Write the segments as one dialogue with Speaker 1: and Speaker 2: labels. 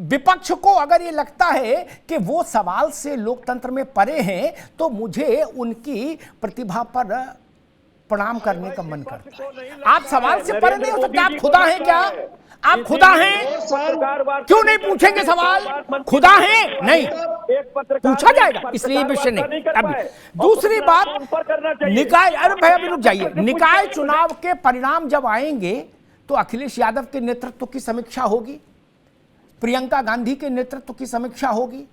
Speaker 1: विपक्ष को अगर ये लगता है कि वो सवाल से लोकतंत्र में परे हैं, तो मुझे उनकी प्रतिभा पर प्रणाम करने का मन करता है। आप सवाल से परे नहीं हो सकते। आप खुदा हैं क्या? आप खुदा हैं? क्यों नहीं पूछेंगे सवाल? खुदा हैं? नहीं पूछा जाएगा, इसलिए विषय नहीं। अभी दूसरी बात, निकाय, अरे भैया अभी रुक जाइए। निकाय चुनाव के परिणाम जब आएंगे तो अखिलेश यादव के नेतृत्व की समीक्षा होगी, प्रियंका गांधी के नेतृत्व की समीक्षा होगी,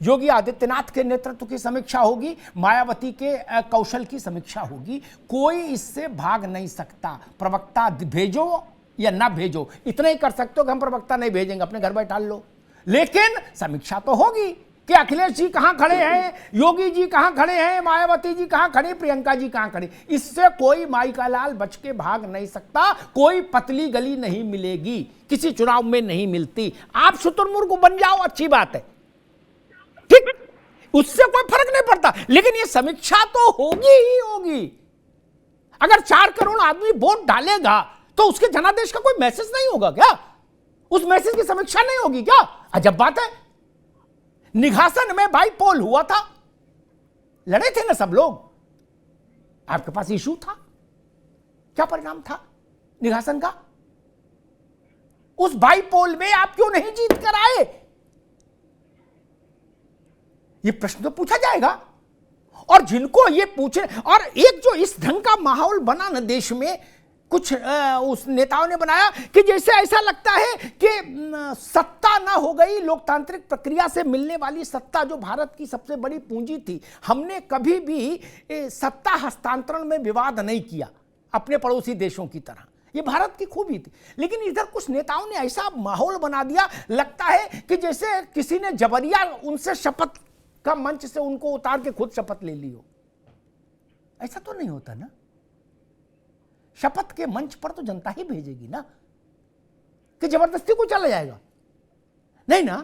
Speaker 1: योगी आदित्यनाथ के नेतृत्व की समीक्षा होगी, मायावती के कौशल की समीक्षा होगी। कोई इससे भाग नहीं सकता। प्रवक्ता भेजो या ना भेजो, इतना ही कर सकते हो कि हम प्रवक्ता नहीं भेजेंगे, अपने घर बैठा लो, लेकिन समीक्षा तो होगी कि अखिलेश जी कहां खड़े हैं, योगी जी कहां खड़े हैं, मायावती जी कहां खड़े, प्रियंका जी कहां खड़े। इससे कोई माई का लाल बच के भाग नहीं सकता। कोई पतली गली नहीं मिलेगी, किसी चुनाव में नहीं मिलती। आप शुतुरमुर्ग बन जाओ, अच्छी बात है, ठीक, उससे कोई फर्क नहीं पड़ता, लेकिन ये समीक्षा तो होगी ही होगी। अगर 4 करोड़ आदमी वोट डालेगा तो उसके जनादेश का कोई मैसेज नहीं होगा क्या? उस मैसेज की समीक्षा नहीं होगी क्या? अजब बात है। निघासन में बाई पोल हुआ था, लड़े थे ना सब लोग, आपके पास इशू था, क्या परिणाम था निघासन का? उस बाई पोल में आप क्यों नहीं जीत कर आए? ये प्रश्न तो पूछा जाएगा। और जिनको ये पूछे, और एक जो इस ढंग का माहौल बना ना देश में, कुछ उस नेताओं ने बनाया कि जैसे ऐसा लगता है कि सत्ता ना हो गई, लोकतांत्रिक प्रक्रिया से मिलने वाली सत्ता जो भारत की सबसे बड़ी पूंजी थी। हमने कभी भी सत्ता हस्तांतरण में विवाद नहीं किया अपने पड़ोसी देशों की तरह, ये भारत की खूबी थी। लेकिन इधर कुछ नेताओं ने ऐसा माहौल बना दिया, लगता है कि जैसे किसी ने जबरिया उनसे शपथ का मंच से उनको उतार के खुद शपथ ले ली हो। ऐसा तो नहीं होता ना। शपथ के मंच पर तो जनता ही भेजेगी ना, कि जबरदस्ती को चला जाएगा, नहीं ना।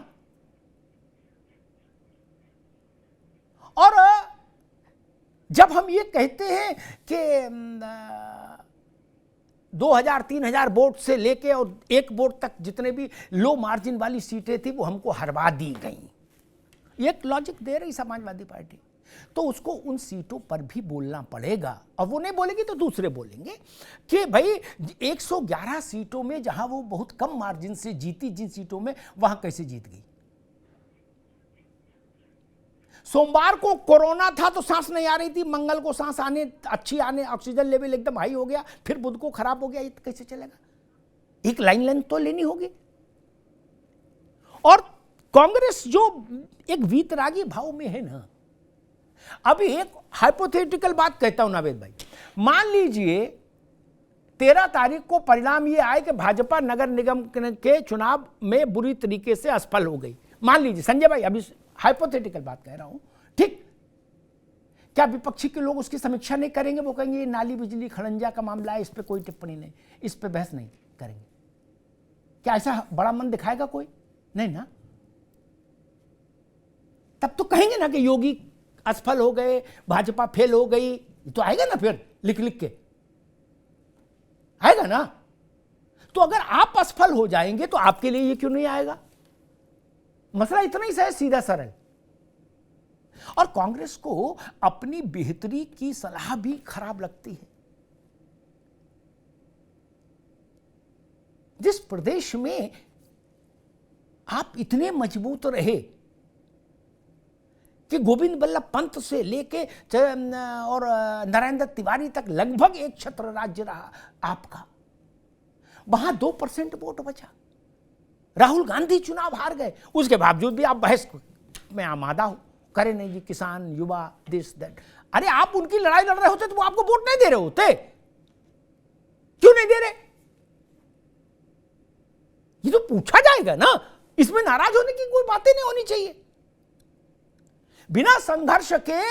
Speaker 1: और जब हम ये कहते हैं कि 2000-3000 वोट से लेके और 1 वोट तक जितने भी लो मार्जिन वाली सीटें थी वो हमको हरवा दी गई, एक लॉजिक दे रही समाजवादी पार्टी, तो उसको उन सीटों पर भी बोलना पड़ेगा। और वो नहीं बोलेगी तो दूसरे बोलेंगे कि भाई 111 सीटों में जहां वो बहुत कम मार्जिन से जीती, जिन सीटों में, वहां कैसे जीत गई। सोमवार को कोरोना था तो सांस नहीं आ रही थी, मंगल को सांस अच्छी आने, ऑक्सीजन लेवल एकदम हाई हो गया, फिर बुध को खराब हो गया, ये कैसे चलेगा? एक लाइन तो लेनी होगी। और कांग्रेस जो एक वीतरागी भाव में है ना, अभी एक हाइपोथेटिकल बात कहता हूं नावेद भाई, मान लीजिए 13 तारीख को परिणाम ये आए कि भाजपा नगर निगम के चुनाव में बुरी तरीके से असफल हो गई। मान लीजिए संजय भाई, अभी हाइपोथेटिकल बात कह रहा हूं, ठीक, क्या विपक्षी के लोग उसकी समीक्षा नहीं करेंगे? वो कहेंगे ये नाली बिजली खड़ंजा का मामला है, इस पर कोई टिप्पणी नहीं, इस पर बहस नहीं करेंगे। क्या ऐसा बड़ा मन दिखाएगा कोई? नहीं ना। तब तो कहेंगे ना कि योगी असफल हो गए, भाजपा फेल हो गई, तो आएगा ना फिर लिख लिख के, आएगा ना। तो अगर आप असफल हो जाएंगे तो आपके लिए ये क्यों नहीं आएगा? मसला इतना ही है, सीधा सरल। और कांग्रेस को अपनी बेहतरी की सलाह भी खराब लगती है। जिस प्रदेश में आप इतने मजबूत रहे कि गोविंद बल्लभ पंत से लेके और नरेंद्र तिवारी तक लगभग एक छत्र राज्य रहा आपका, वहां 2% वोट बचा। राहुल गांधी चुनाव हार गए, उसके बावजूद भी आप बहस में आमादा हो, करे नहीं जी, किसान, युवा, दिस दैट। अरे आप उनकी लड़ाई लड़ रहे होते तो वो आपको वोट नहीं दे रहे होते, क्यों नहीं दे रहे? ये तो पूछा जाएगा ना, इसमें नाराज होने की कोई बातें नहीं होनी चाहिए। बिना संघर्ष के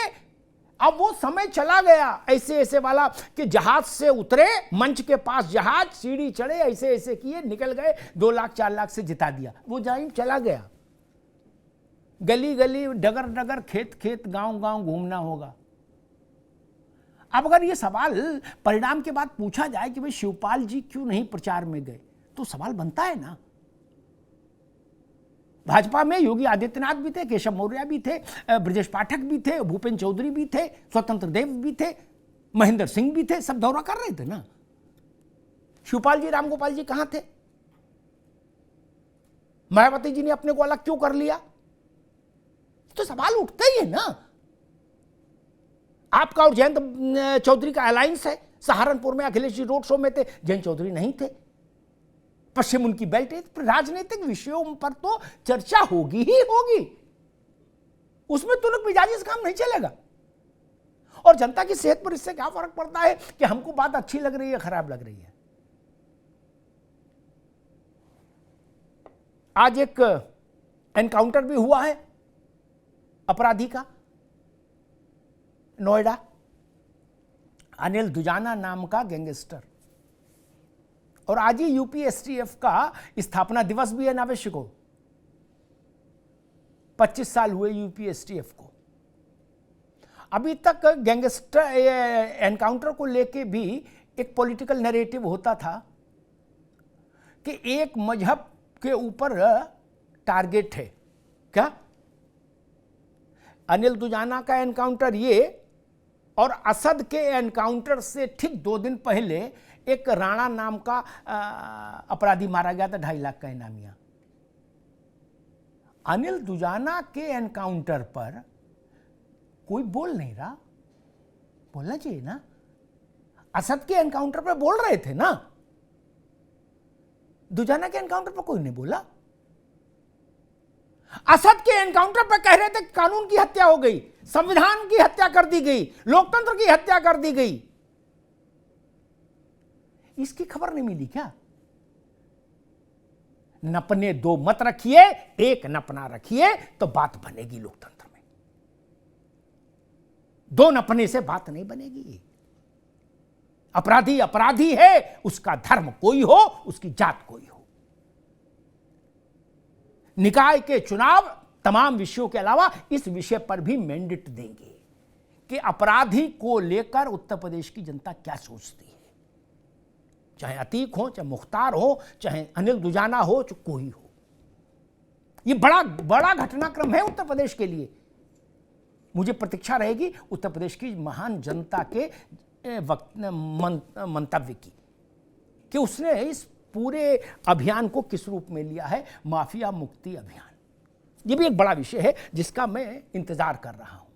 Speaker 1: अब वो समय चला गया ऐसे ऐसे वाला कि जहाज से उतरे, मंच के पास जहाज, सीढ़ी चढ़े, ऐसे ऐसे किए, निकल गए, 2 लाख 4 लाख से जिता दिया, वो टाइम चला गया। गली गली, डगर डगर, खेत खेत, गांव गांव घूमना होगा। अब अगर ये सवाल परिणाम के बाद पूछा जाए कि भाई शिवपाल जी क्यों नहीं प्रचार में गए, तो सवाल बनता है ना, भाजपा में योगी आदित्यनाथ भी थे, केशव मौर्य भी थे, ब्रजेश पाठक भी थे, भूपेन्द्र चौधरी भी थे, स्वतंत्र देव भी थे, महेंद्र सिंह भी थे, सब दौरा कर रहे थे ना। शिवपाल जी, रामगोपाल जी कहां थे? मायावती जी ने अपने को अलग क्यों कर लिया? तो सवाल उठते ही है ना। आपका और जयंत चौधरी का अलायंस है। सहारनपुर में अखिलेश जी रोड शो में थे, जयंत चौधरी नहीं थे। पश्चिम उनकी बेल्ट है। राजनीतिक विषयों पर तो चर्चा होगी ही होगी, उसमें तुरंत मिजाजी से काम नहीं चलेगा। और जनता की सेहत पर इससे क्या फर्क पड़ता है कि हमको बात अच्छी लग रही है, खराब लग रही है। आज एक एनकाउंटर भी हुआ है अपराधी का, नोएडा, अनिल दुजाना नाम का गैंगस्टर। और आज ही यूपीएसटीएफ का स्थापना दिवस भी है नावेश को। 25 साल हुए यूपीएसटीएफ को। अभी तक गैंगस्टर एनकाउंटर को लेके भी एक पॉलिटिकल नैरेटिव होता था कि एक मजहब के ऊपर टारगेट है। क्या? अनिल दुजाना का एनकाउंटर ये, और असद के एनकाउंटर से ठीक 2 दिन पहले एक राणा नाम का अपराधी मारा गया था, 2.5 लाख का इनामिया। अनिल दुजाना के एनकाउंटर पर कोई बोल नहीं रहा। बोलना चाहिए ना। असद के एनकाउंटर पर बोल रहे थे ना, दुजाना के एनकाउंटर पर कोई नहीं बोला। असद के एनकाउंटर पर कह रहे थे कानून की हत्या हो गई, संविधान की हत्या कर दी गई, लोकतंत्र की हत्या कर दी गई। इसकी खबर नहीं मिली क्या? नपने 2 मत रखिए, एक नपना रखिए तो बात बनेगी लोकतंत्र में। 2 नपने से बात नहीं बनेगी। अपराधी अपराधी है, उसका धर्म कोई हो, उसकी जात कोई हो। निकाय के चुनाव तमाम विषयों के अलावा इस विषय पर भी मैंडेट देंगे कि अपराधी को लेकर उत्तर प्रदेश की जनता क्या सोचती है। चाहे अतीक हो, चाहे मुख्तार हो, चाहे अनिल दुजाना हो, चाहे कोई हो। ये बड़ा बड़ा घटनाक्रम है उत्तर प्रदेश के लिए। मुझे प्रतीक्षा रहेगी उत्तर प्रदेश की महान जनता के मंतव्य की कि उसने इस पूरे अभियान को किस रूप में लिया है, माफिया मुक्ति अभियान। ये भी एक बड़ा विषय है जिसका मैं इंतजार कर रहा हूं।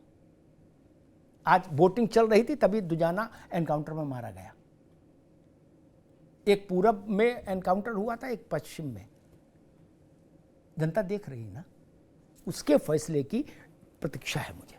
Speaker 1: आज वोटिंग चल रही थी, तभी दुजाना एनकाउंटर में मारा गया। एक पूरब में एनकाउंटर हुआ था, एक पश्चिम में। जनता देख रही है ना, उसके फैसले की प्रतीक्षा है मुझे।